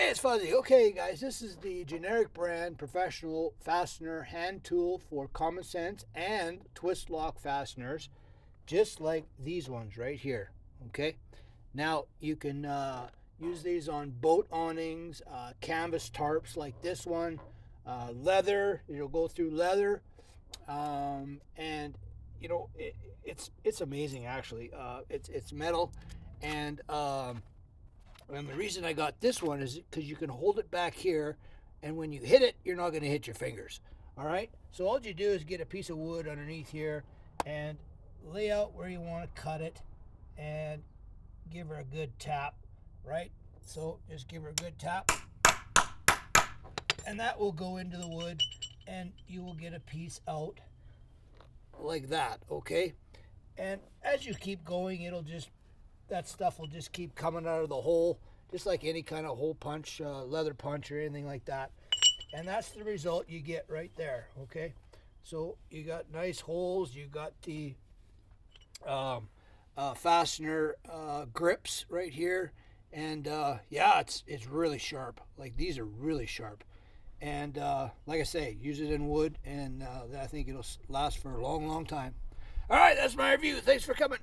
Hey, it's Fuzzy. Okay, guys, this is the generic brand professional fastener hand tool for common sense and twist lock fasteners, just like these ones right here. Okay, now you can use these on boat awnings, canvas tarps like this one, leather. It'll go through leather, and it's amazing actually. It's metal, and and the reason I got this one is because you can hold it back here, and when you hit it, you're not going to hit your fingers. All right? So all you do is get a piece of wood underneath here and lay out where you want to cut it and give her a good tap, right? So just give her a good tap, and that will go into the wood, and you will get a piece out like that, okay? And as you keep going, that stuff will just keep coming out of the hole, just like any kind of hole punch, leather punch or anything like that. And that's the result you get right there, okay? So you got nice holes, you got the fastener grips right here, and yeah, it's really sharp. Like, these are really sharp. And like I say, use it in wood, and I think it'll last for a long, long time. All right, that's my review. Thanks for coming.